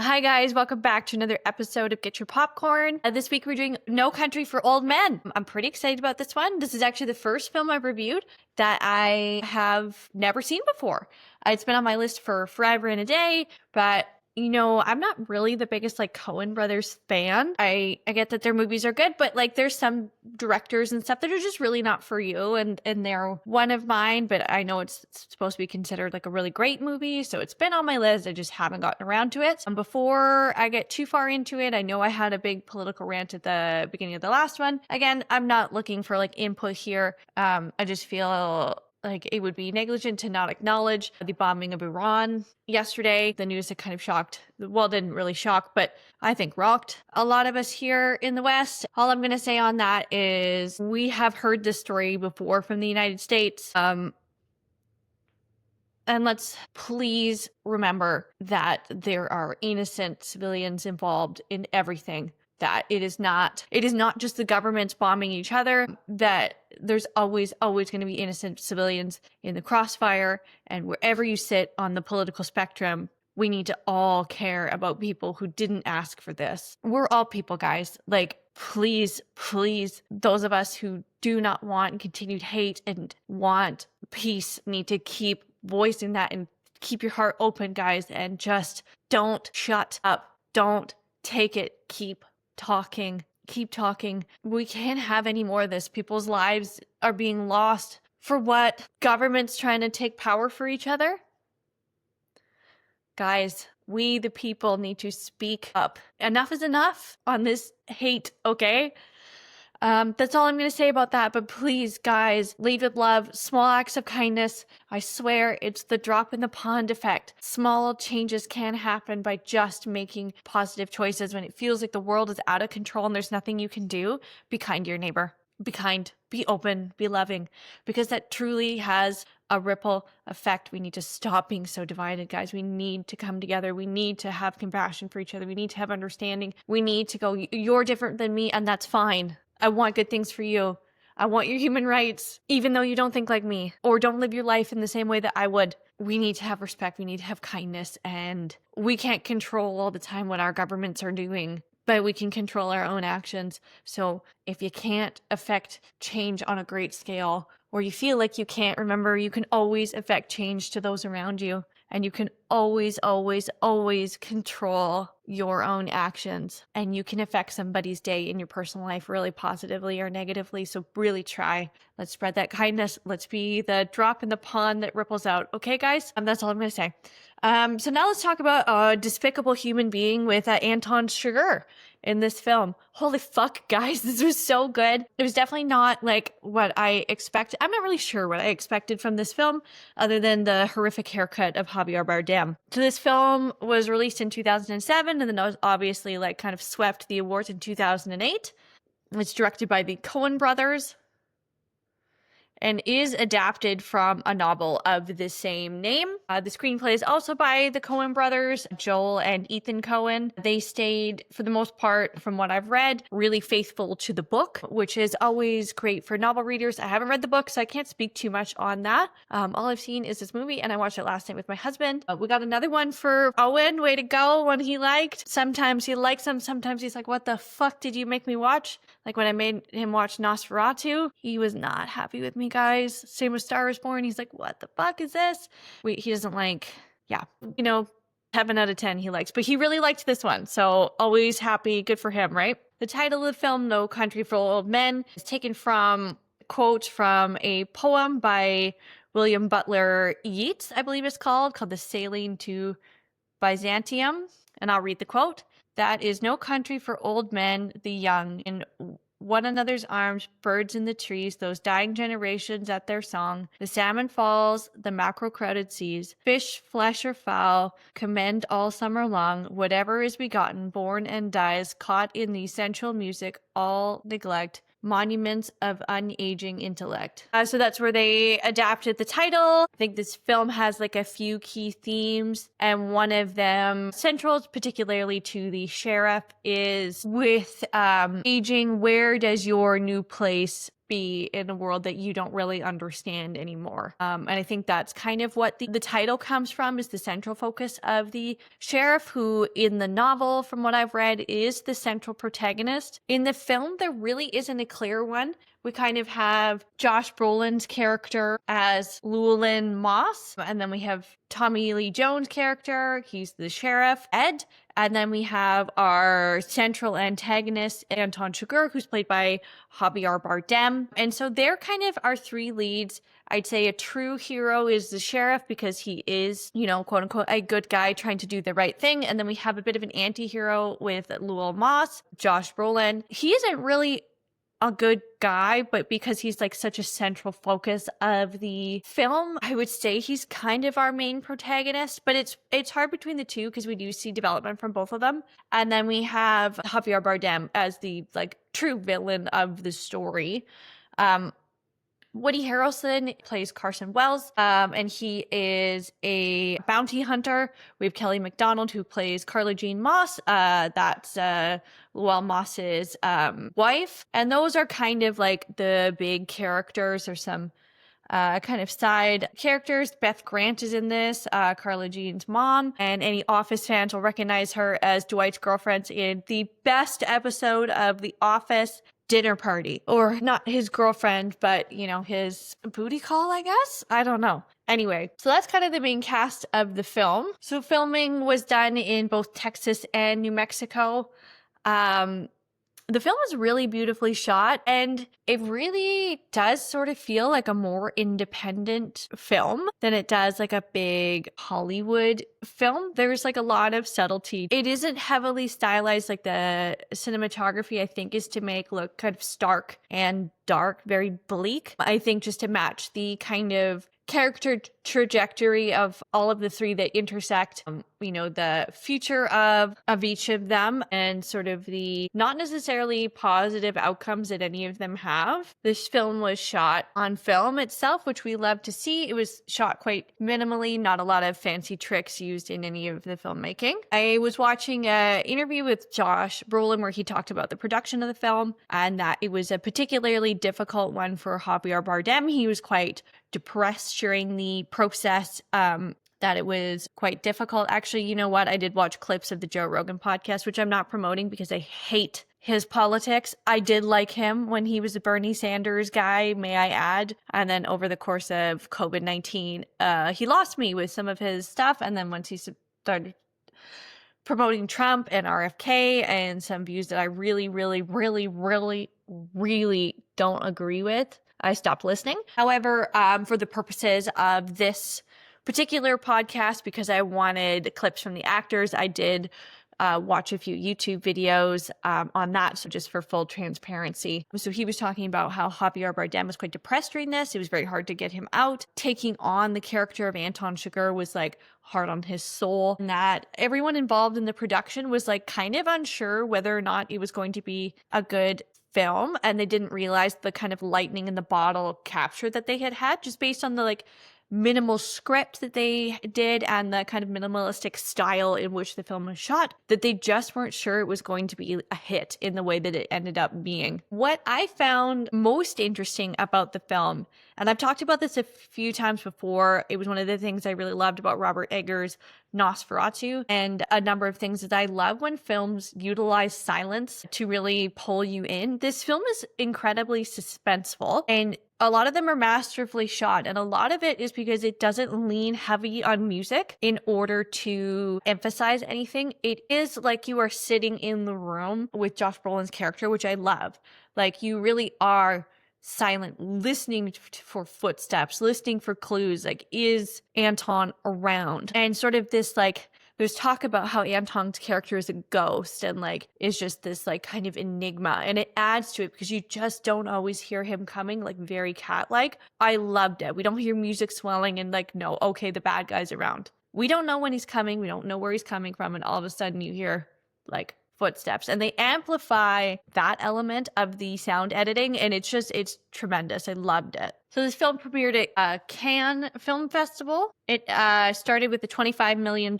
Hi guys, welcome back to another episode of Get Your Popcorn. This week we're doing No Country for Old Men. I'm pretty excited about this one. This is actually the first film I've reviewed that I have never seen before. It's been on my list for forever and a day, but I'm not really the biggest Coen Brothers fan. I get that their movies are good, but there's some directors and stuff that are just really not for you, and they're one of mine, but I know it's supposed to be considered a really great movie, so it's been on my list. I just haven't gotten around to it. Before I get too far into it, I know I had a big political rant at the beginning of the last one. Again, I'm not looking for input here. I just feel it would be negligent to not acknowledge the bombing of Iran yesterday. The news that kind of didn't really shock, but I think rocked a lot of us here in the West. All I'm going to say on that is we have heard this story before from the United States. And let's please remember that there are innocent civilians involved in everything. That it is not just the government bombing each other, that there's always going to be innocent civilians in the crossfire. And wherever you sit on the political spectrum, we need to all care about people who didn't ask for this. We're all people, guys. Please, those of us who do not want continued hate and want peace need to keep voicing that and keep your heart open, guys, and just don't shut up. Don't take it. Keep talking. We can't have any more of this. People's lives are being lost for what? Government's trying to take power for each other? Guys, we the people need to speak up. Enough is enough on this hate, okay? That's all I'm going to say about that. But please, guys, lead with love, small acts of kindness. I swear it's the drop in the pond effect. Small changes can happen by just making positive choices. When it feels like the world is out of control and there's nothing you can do, be kind to your neighbor. Be kind, be open, be loving, because that truly has a ripple effect. We need to stop being so divided, guys. We need to come together. We need to have compassion for each other. We need to have understanding. We need to go, you're different than me, and that's fine. I want good things for you. I want your human rights, even though you don't think like me or don't live your life in the same way that I would. We need to have respect. We need to have kindness, and we can't control all the time what our governments are doing, but we can control our own actions. So if you can't affect change on a great scale, or you feel like you can't, remember, you can always affect change to those around you. And you can always control your own actions. And you can affect somebody's day in your personal life really positively or negatively. So really try. Let's spread that kindness. Let's be the drop in the pond that ripples out. Okay, guys? That's all I'm going to say. So now let's talk about a despicable human being with Anton Chigurh in this film. Holy fuck, guys, this was so good. It was definitely not what I expected. I'm not really sure what I expected from this film other than the horrific haircut of Javier Bardem. So this film was released in 2007 and then was obviously kind of swept the awards in 2008. It's directed by the Coen Brothers and is adapted from a novel of the same name. The screenplay is also by the Coen brothers, Joel and Ethan Coen. They stayed, for the most part, from what I've read, really faithful to the book, which is always great for novel readers. I haven't read the book, so I can't speak too much on that. All I've seen is this movie, and I watched it last night with my husband. We got another one for Owen. Way to go, one he liked. Sometimes he likes them, sometimes he's like, what the fuck did you make me watch? When I made him watch Nosferatu, he was not happy with me, guys. Same with Star is Born. He's like, what the fuck is this? He doesn't 7 out of 10 he likes, but he really liked this one. So always happy, good for him, right? The title of the film, No Country for Old Men, is taken from a quote from a poem by William Butler Yeats, I believe it's called The Sailing to Byzantium. And I'll read the quote. That is no country for old men, the young, in one another's arms, birds in the trees, those dying generations at their song. The salmon falls, the mackerel crowded seas, fish, flesh, or fowl, commend all summer long, whatever is begotten, born and dies, caught in the essential music, all neglect. Monuments of Unaging Intellect. So that's where they adapted the title. I think this film has a few key themes, and one of them, central particularly to the sheriff, is with aging, where does your new place be in a world that you don't really understand anymore. And I think that's kind of what the title comes from, is the central focus of the sheriff, who in the novel, from what I've read, is the central protagonist. In the film, there really isn't a clear one. We kind of have Josh Brolin's character as Llewellyn Moss, and then we have Tommy Lee Jones' character. He's the sheriff, Ed. And then we have our central antagonist, Anton Chigurh, who's played by Javier Bardem. And so they're kind of our three leads. I'd say a true hero is the sheriff because he is, you know, quote unquote, a good guy trying to do the right thing. And then we have a bit of an anti-hero with Llewellyn Moss, Josh Brolin. He isn't really a good guy, but because he's like such a central focus of the film, I would say he's kind of our main protagonist, but it's hard between the two because we do see development from both of them. And then we have Javier Bardem as the like true villain of the story. Woody Harrelson plays Carson Wells, and he is a bounty hunter. We have Kelly MacDonald, who plays Carla Jean Moss. That's Llewellyn Moss's wife. And those are kind of like the big characters. There's some kind of side characters. Beth Grant is in this, Carla Jean's mom, and any Office fans will recognize her as Dwight's girlfriend in the best episode of The Office, Dinner Party. Or not his girlfriend, but, you know, his booty call, I guess? I don't know. Anyway, so that's kind of the main cast of the film. So filming was done in both Texas and New Mexico. The film is really beautifully shot, and it really does sort of feel like a more independent film than it does like a big Hollywood film. There's like a lot of subtlety. It isn't heavily stylized. Like the cinematography, I think, is to make look kind of stark and dark, very bleak. I think just to match the kind of character trajectory of all of the three that intersect, you know, the future of each of them and sort of the not necessarily positive outcomes that any of them have. This film was shot on film itself, which we love to see. It was shot quite minimally, not a lot of fancy tricks used in any of the filmmaking. I was watching an interview with Josh Brolin where he talked about the production of the film and that it was a particularly difficult one for Javier Bardem. He was quite depressed during the process, that it was quite difficult. Actually, you know what? I did watch clips of the Joe Rogan podcast, which I'm not promoting because I hate his politics. I did like him when he was a Bernie Sanders guy, may I add. And then over the course of COVID-19, he lost me with some of his stuff. And then once he started promoting Trump and RFK and some views that I really, really, really, really, really don't agree with, I stopped listening. However, for the purposes of this particular podcast, because I wanted clips from the actors, I did watch a few YouTube videos on that. So just for full transparency. So he was talking about how Javier Bardem was quite depressed during this. It was very hard to get him out. Taking on the character of Anton Chigurh was like hard on his soul. And that everyone involved in the production was like kind of unsure whether or not it was going to be a good film, and they didn't realize the kind of lightning in the bottle capture that they had just based on the like minimal script that they did and the kind of minimalistic style in which the film was shot, that they just weren't sure it was going to be a hit in the way that it ended up being. What I found most interesting about the film, and I've talked about this a few times before, it was one of the things I really loved about Robert Eggers' Nosferatu, and a number of things that I love when films utilize silence to really pull you in. This film is incredibly suspenseful, and a lot of them are masterfully shot, and a lot of it is because it doesn't lean heavy on music in order to emphasize anything. It is like you are sitting in the room with Josh Brolin's character, which I love. Like you really are silent, listening for footsteps, listening for clues, like is Anton around? And sort of this like, there's talk about how Anton's character is a ghost and like is just this like kind of enigma, and it adds to it because you just don't always hear him coming, like very cat-like. I loved it. We don't hear music swelling and like, no, okay, the bad guy's around. We don't know when he's coming. We don't know where he's coming from. And all of a sudden you hear like footsteps, and they amplify that element of the sound editing, and it's tremendous. I loved it. So this film premiered at Cannes Film Festival. It started with a $25 million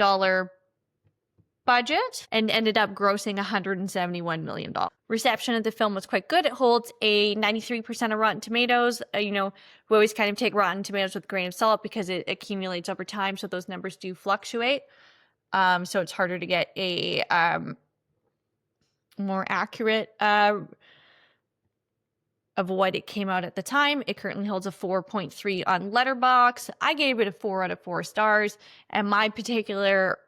budget and ended up grossing $171 million. Reception of the film was quite good. It holds a 93% of Rotten Tomatoes. We always kind of take Rotten Tomatoes with a grain of salt because it accumulates over time, so those numbers do fluctuate. So it's harder to get a more accurate of what it came out at the time. It currently holds a 4.3 on Letterboxd. I gave it a 4 out of 4 stars, and my particular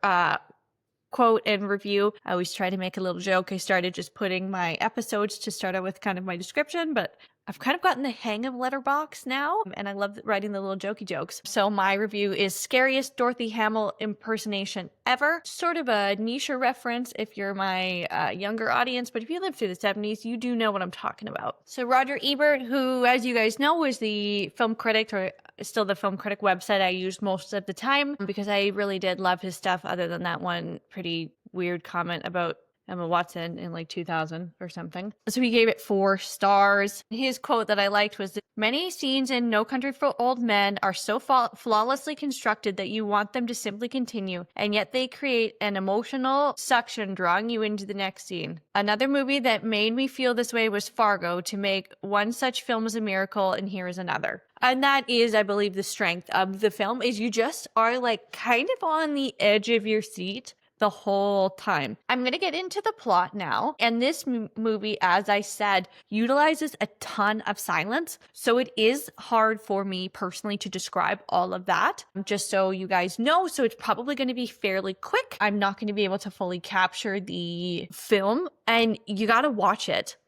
quote and review, I always try to make a little joke. I started just putting my episodes to start out with kind of my description, but I've kind of gotten the hang of Letterboxd now, and I love writing the little jokey jokes. So my review is scariest Dorothy Hamill impersonation ever. Sort of a niche reference if you're my younger audience, but if you lived through the 70s, you do know what I'm talking about. So Roger Ebert, who, as you guys know, was the film critic, or still the film critic website I used most of the time, because I really did love his stuff, other than that one pretty weird comment about Emma Watson in like 2000 or something. So he gave it 4 stars. His quote that I liked was, "Many scenes in No Country for Old Men are so flawlessly constructed that you want them to simply continue, and yet they create an emotional suction drawing you into the next scene. Another movie that made me feel this way was Fargo. To make one such film is a miracle, and here is another." And that is, I believe, the strength of the film, is you just are like kind of on the edge of your seat the whole time. I'm going to get into the plot now. And this movie, as I said, utilizes a ton of silence. So it is hard for me personally to describe all of that, just so you guys know. So it's probably going to be fairly quick. I'm not going to be able to fully capture the film, and you got to watch it.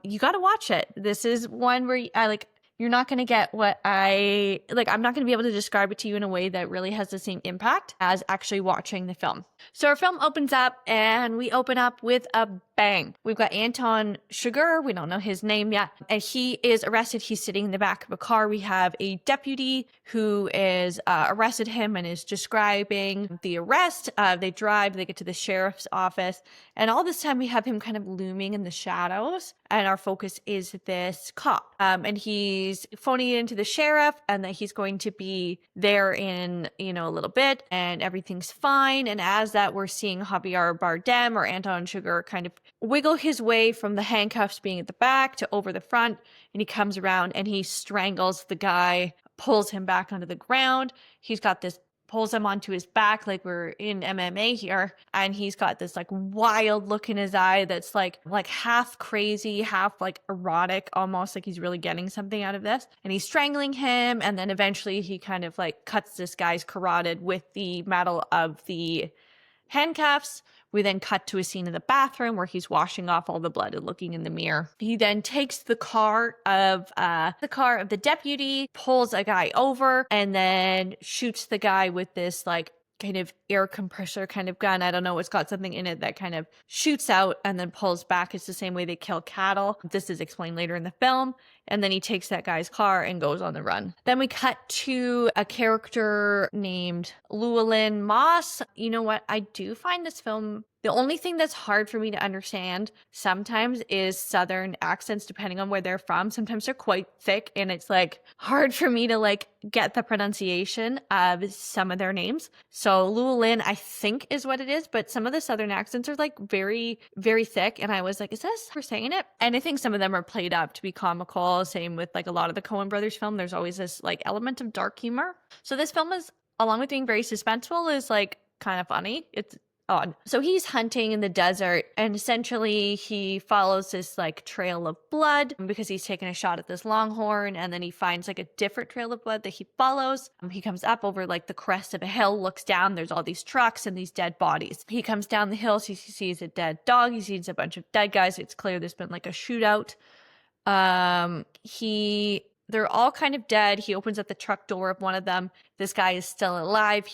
You got to watch it. This is one where you're not going to get what I'm not going to be able to describe it to you in a way that really has the same impact as actually watching the film. So our film opens up, and we open up with a bang. We've got Anton Chigurh. We don't know his name yet. And he is arrested. He's sitting in the back of a car. We have a deputy who is arrested him and is describing the arrest. They get to the sheriff's office. And all this time we have him kind of looming in the shadows. And our focus is this cop. And he's phoning it into the sheriff, and that he's going to be there in, a little bit, and everything's fine. And as that, we're seeing Javier Bardem, or Anton Chigurh, kind of wiggle his way from the handcuffs being at the back to over the front. And he comes around and he strangles the guy, pulls him back onto the ground. Pulls him onto his back, like we're in MMA here, and he's got this like wild look in his eye that's like half crazy, half like erotic, almost like he's really getting something out of this. And he's strangling him, and then eventually he kind of like cuts this guy's carotid with the metal of the handcuffs. We then cut to a scene in the bathroom where he's washing off all the blood and looking in the mirror. He then takes the car of the deputy, pulls a guy over, and then shoots the guy with this like kind of air compressor kind of gun. I don't know. It's got something in it that kind of shoots out and then pulls back. It's the same way they kill cattle. This is explained later in the film. And then he takes that guy's car and goes on the run. Then we cut to a character named Llewellyn Moss. You know what? I do find this film, the only thing that's hard for me to understand sometimes is Southern accents, depending on where they're from. Sometimes they're quite thick, and it's like hard for me to like get the pronunciation of some of their names. So Llewellyn, I think, is what it is, but some of the Southern accents are like very, very thick. And I was like, is this for saying it? And I think some of them are played up to be comical. Same with like a lot of the Coen Brothers film. There's always this like element of dark humor. So this film is, along with being very suspenseful, is like kind of funny. It's odd. So he's hunting in the desert, and essentially he follows this like trail of blood because he's taking a shot at this longhorn, and then he finds like a different trail of blood that he follows. He comes up over like the crest of a hill, looks down, there's all these trucks and these dead bodies. He comes down the hill, he sees a dead dog, he sees a bunch of dead guys. It's clear there's been like a shootout. They're all kind of dead. He opens up the truck door of one of them. This guy is still alive.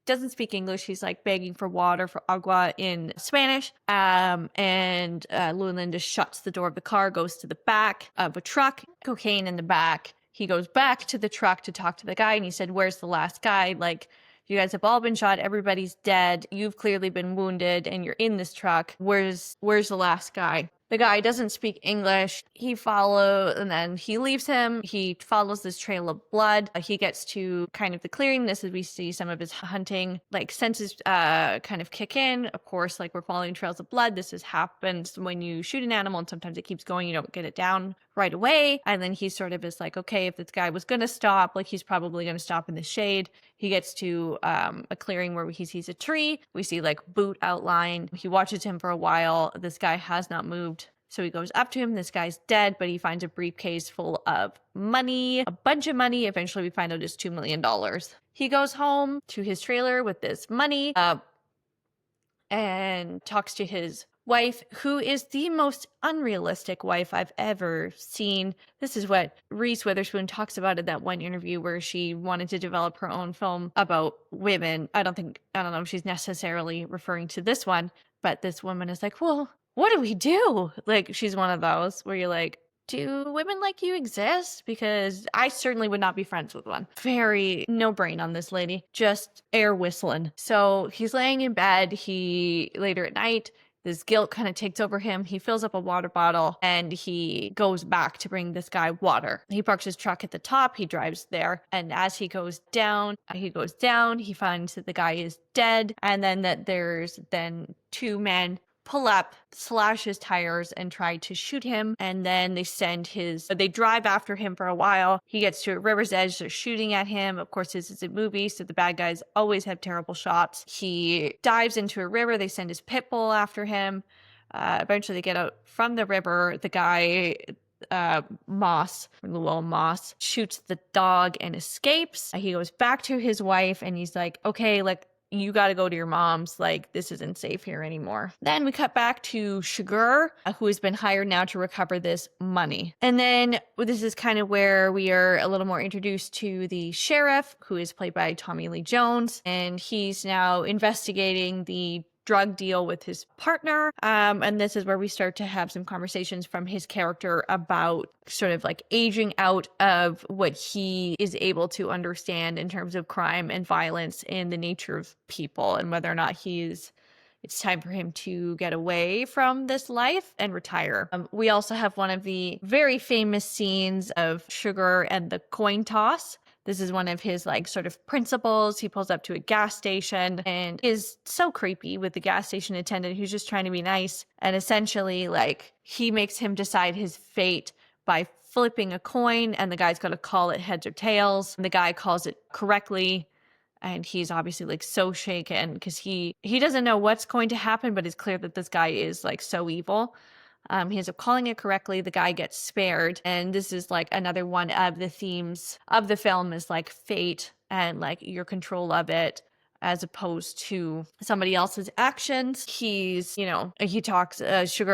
Doesn't speak English. He's like begging for water, for agua in Spanish. And Llewellyn just shuts the door of the car, goes to the back of a truck, cocaine in the back. He goes back to the truck to talk to the guy, and he said, "Where's the last guy? Like, you guys have all been shot. Everybody's dead. You've clearly been wounded, and you're in this truck. Where's the last guy?" The guy doesn't speak English. And then he leaves him. He follows this trail of blood. He gets to kind of the clearing. This is, we see some of his hunting, like, senses kind of kick in. Of course, like, we're following trails of blood. This happens when you shoot an animal and sometimes it keeps going. You don't get it down right away. And then he sort of is like, okay, if this guy was going to stop, like, he's probably going to stop in the shade. He gets to a clearing where he sees a tree. We see like boot outline. He watches him for a while. This guy has not moved. So he goes up to him. This guy's dead, but he finds a briefcase full of money, a bunch of money. Eventually we find out it's $2 million. He goes home to his trailer with this money and talks to his wife, who is the most unrealistic wife I've ever seen. This is what Reese Witherspoon talks about in that one interview where she wanted to develop her own film about women. I don't know if she's necessarily referring to this one, but this woman is like, well, what do we do? Like, she's one of those where you're like, do women like you exist? Because I certainly would not be friends with one. Very no brain on this lady, just air whistling. So he's laying in bed. Later at night, this guilt kind of takes over him. He fills up a water bottle and he goes back to bring this guy water. He parks his truck at the top. He drives there. And as he goes down, he finds that the guy is dead. And then that there's then two men pull up, slash his tires, and try to shoot him. And then they drive after him for a while. He gets to a river's edge. They're shooting at him. Of course, this is a movie, so the bad guys always have terrible shots. He dives into a river. They send his pit bull after him. Eventually, they get out from the river. The guy, Lowell Moss, shoots the dog and escapes. He goes back to his wife, and he's like, okay, like, you got to go to your mom's. Like, this isn't safe here anymore. Then we cut back to Chigurh, who has been hired now to recover this money. And then this is kind of where we are a little more introduced to the sheriff, who is played by Tommy Lee Jones. And he's now investigating the drug deal with his partner. And this is where we start to have some conversations from his character about sort of like aging out of what he is able to understand in terms of crime and violence and the nature of people, and whether or not it's time for him to get away from this life and retire. We also have one of the very famous scenes of Chigurh and the coin toss. This is one of his like sort of principles. He pulls up to a gas station and is so creepy with the gas station attendant who's just trying to be nice. And essentially, like, he makes him decide his fate by flipping a coin, and the guy's got to call it heads or tails. And the guy calls it correctly. And he's obviously like so shaken because he doesn't know what's going to happen, but it's clear that this guy is like so evil. He ends up calling it correctly. The guy gets spared. And this is like another one of the themes of the film is like fate and like your control of it as opposed to somebody else's actions. Chigurh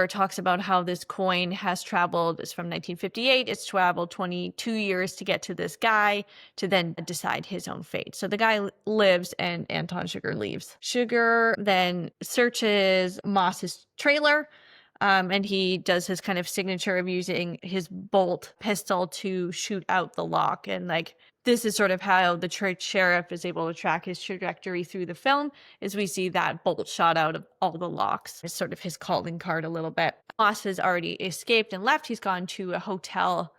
talks about how this coin has traveled. It's from 1958. It's traveled 22 years to get to this guy to then decide his own fate. So the guy lives and Anton Chigurh leaves. Chigurh then searches Moss's trailer. And he does his kind of signature of using his bolt pistol to shoot out the lock. And like, this is sort of how the church sheriff is able to track his trajectory through the film, is we see that bolt shot out of all the locks. It's sort of his calling card a little bit. Moss has already escaped and left. He's gone to a hotel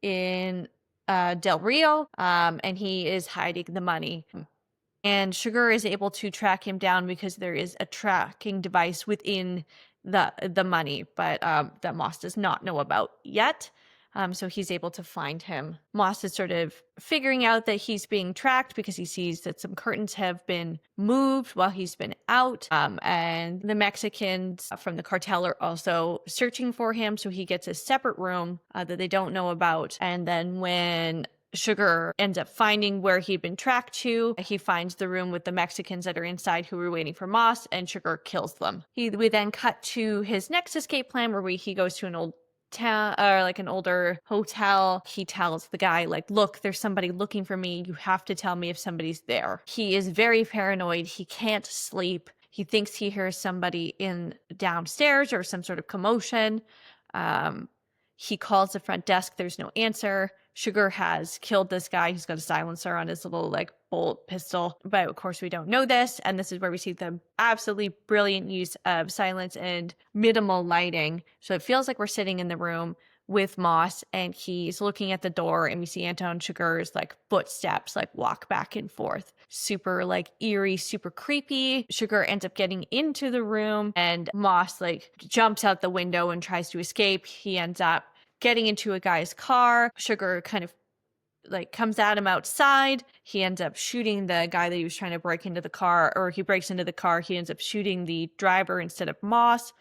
in Del Rio, and he is hiding the money. And Chigurh is able to track him down because there is a tracking device within the money, but that Moss does not know about yet. So he's able to find him. Moss is sort of figuring out that he's being tracked because he sees that some curtains have been moved while he's been out. And the Mexicans from the cartel are also searching for him. So he gets a separate room that they don't know about. And then when Chigurh ends up finding where he'd been tracked to, he finds the room with the Mexicans that are inside who were waiting for Moss, and Chigurh kills them. We then cut to his next escape plan where he goes to an old town or like an older hotel. He tells the guy, like, look, there's somebody looking for me. You have to tell me if somebody's there. He is very paranoid. He can't sleep. He thinks he hears somebody in downstairs or some sort of commotion. He calls the front desk. There's no answer. Chigurh has killed this guy. He's got a silencer on his little like bolt pistol. But of course we don't know this. And this is where we see the absolutely brilliant use of silence and minimal lighting. So it feels like we're sitting in the room with Moss, and he's looking at the door, and we see Anton Chigurh's like footsteps like walk back and forth. Super like eerie, super creepy. Chigurh ends up getting into the room, and Moss like jumps out the window and tries to escape. He ends up getting into a guy's car. Chigurh kind of like comes at him outside. He ends up shooting the guy that he was trying to break into the car, or he breaks into the car. He ends up shooting the driver instead of Moss.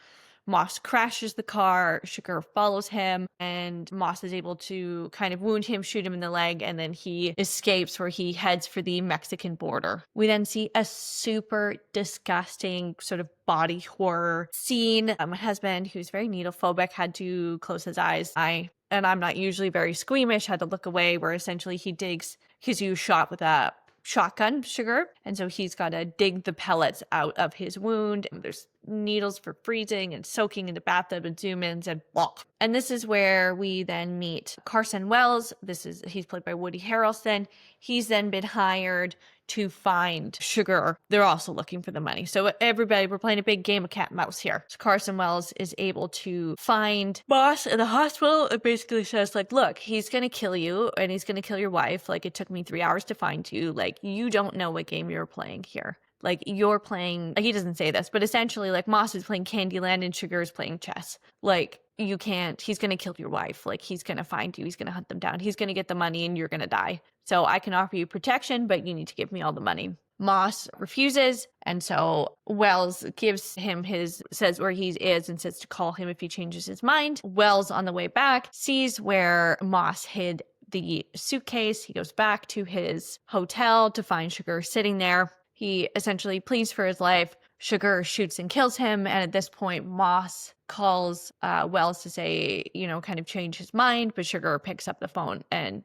Moss crashes the car, Chigurh follows him, and Moss is able to kind of wound him, shoot him in the leg, and then he escapes where he heads for the Mexican border. We then see a super disgusting sort of body horror scene. My husband, who's very needle phobic, had to close his eyes. And I'm not usually very squeamish, had to look away, where essentially he's shot with a shotgun, Chigurh, and so he's got to dig the pellets out of his wound. There's needles for freezing and soaking in the bathtub and zoom-ins and blah. And this is where we then meet Carson Wells. He's played by Woody Harrelson. He's then been hired to find Chigurh. They're also looking for the money. So everybody, we're playing a big game of cat and mouse here. So Carson Wells is able to find Boss in the hospital. It basically says like, look, he's going to kill you and he's going to kill your wife. Like, it took me 3 hours to find you. Like, you don't know what game you're playing here. Like, you're playing, he doesn't say this, but essentially like Moss is playing Candyland and Chigurh is playing chess. Like, you can't, he's going to kill your wife. Like, he's going to find you. He's going to hunt them down. He's going to get the money and you're going to die. So I can offer you protection, but you need to give me all the money. Moss refuses. And so Wells says where he is and says to call him if he changes his mind. Wells on the way back sees where Moss hid the suitcase. He goes back to his hotel to find Chigurh sitting there. He essentially pleads for his life. Chigurh shoots and kills him. And at this point, Moss calls Wells to say, kind of change his mind. But Chigurh picks up the phone and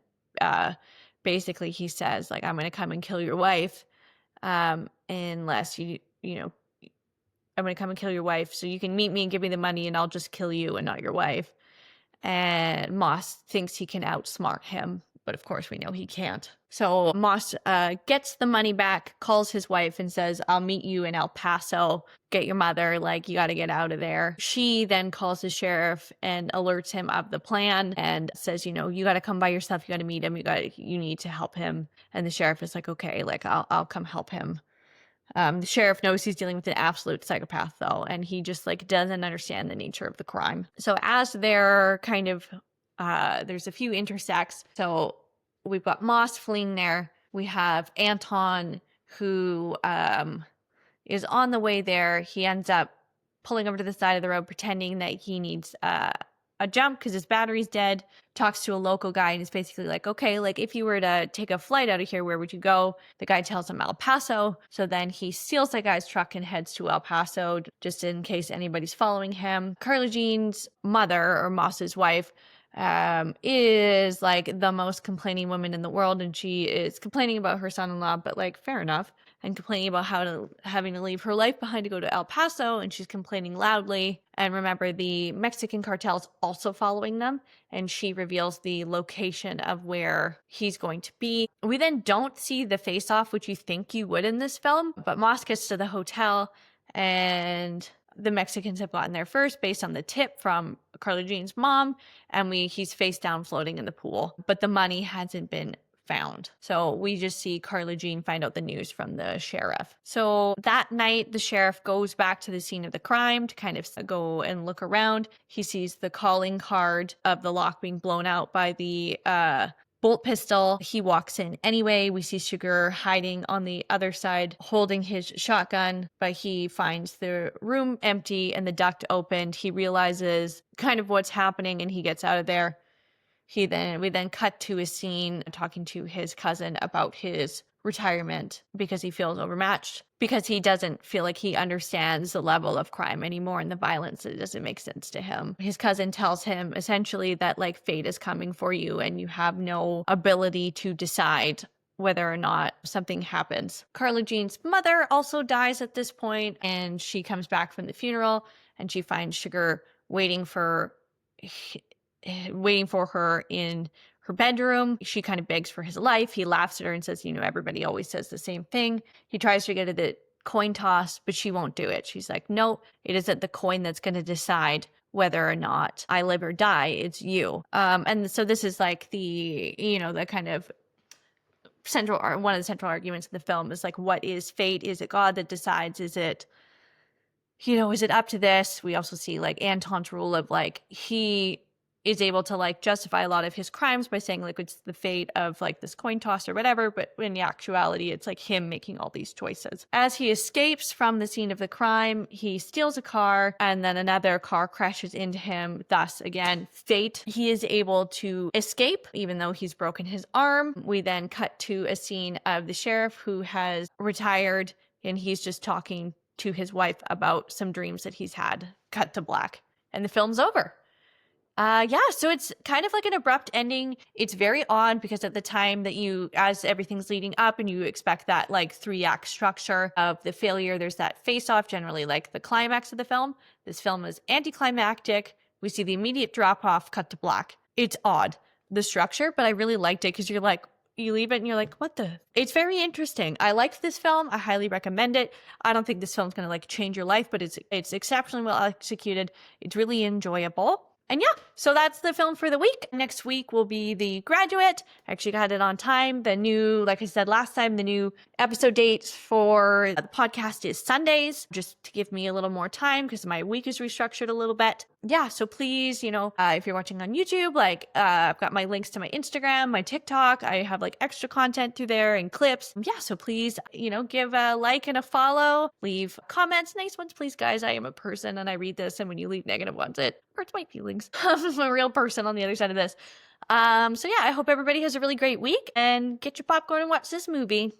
basically he says, like, I'm going to come and kill your wife unless I'm going to come and kill your wife so you can meet me and give me the money and I'll just kill you and not your wife. And Moss thinks he can outsmart him, but of course we know he can't. So Moss gets the money back, calls his wife and says, I'll meet you in El Paso, get your mother, like, you got to get out of there. She then calls the sheriff and alerts him of the plan and says, you got to come by yourself, you got to meet him, you need to help him. And the sheriff is like, okay, like, I'll come help him. The sheriff knows he's dealing with an absolute psychopath, though, and he just like doesn't understand the nature of the crime. So as they're kind of, there's a few intersects. So we've got Moss fleeing there. We have Anton who is on the way there. He ends up pulling over to the side of the road, pretending that he needs a jump because his battery's dead. Talks to a local guy and is basically like, okay, like, if you were to take a flight out of here, where would you go? The guy tells him El Paso. So then he steals that guy's truck and heads to El Paso just in case anybody's following him. Carla Jean's mother, or Moss's wife, is like the most complaining woman in the world, and she is complaining about her son-in-law, but like, fair enough, and complaining about having to leave her life behind to go to El Paso, and she's complaining loudly. And remember, the Mexican cartel's also following them, and she reveals the location of where he's going to be. We then don't see the face-off, which you think you would in this film, but Moss gets to the hotel, and the Mexicans have gotten there first based on the tip from Carla Jean's mom, and he's face down floating in the pool, but the money hasn't been found. So we just see Carla Jean find out the news from the sheriff. So that night, the sheriff goes back to the scene of the crime to kind of go and look around. He sees the calling card of the lock being blown out by the bolt pistol. He walks in anyway. We see Chigurh hiding on the other side, holding his shotgun, but he finds the room empty and the duct opened. He realizes kind of what's happening and he gets out of there. We then cut to a scene talking to his cousin about his retirement because he feels overmatched, because he doesn't feel like he understands the level of crime anymore and the violence. It doesn't make sense to him. His cousin tells him essentially that like fate is coming for you and you have no ability to decide whether or not something happens. Carla Jean's mother also dies at this point, and she comes back from the funeral and she finds Chigurh waiting for her in her bedroom. She kind of begs for his life. He laughs at her and says, everybody always says the same thing. He tries to get at the coin toss, but she won't do it. She's like, no, it isn't the coin that's going to decide whether or not I live or die. It's you. And so this is like the kind of one of the central arguments of the film is like, what is fate? Is it God that decides? Is it up to this? We also see like Anton's rule of like, he is able to like justify a lot of his crimes by saying like it's the fate of like this coin toss or whatever, but in the actuality it's like him making all these choices. As he escapes from the scene of the crime, he steals a car and then another car crashes into him. Thus again, fate. He is able to escape even though he's broken his arm. We then cut to a scene of the sheriff who has retired and he's just talking to his wife about some dreams that he's had. Cut to black and the film's over. So it's kind of like an abrupt ending. It's very odd because at the time that as everything's leading up and you expect that like 3-act structure of the failure, there's that face-off, generally like the climax of the film. This film is anticlimactic. We see the immediate drop-off, cut to black. It's odd, the structure, but I really liked it because you're like, you leave it and you're like, what the? It's very interesting. I liked this film. I highly recommend it. I don't think this film's going to like change your life, but it's exceptionally well executed. It's really enjoyable. And yeah, so that's the film for the week. Next week will be The Graduate. I actually got it on time. Like I said last time, the new episode dates for the podcast is Sundays, just to give me a little more time because my week is restructured a little bit. Yeah, so please, if you're watching on YouTube, I've got my links to my Instagram, my TikTok. I have like extra content through there and clips. Yeah, so please, give a like and a follow. Leave comments, nice ones, please, guys. I am a person and I read this, and when you leave negative ones, it hurts my feelings. I'm a real person on the other side of this. I hope everybody has a really great week and get your popcorn and watch this movie.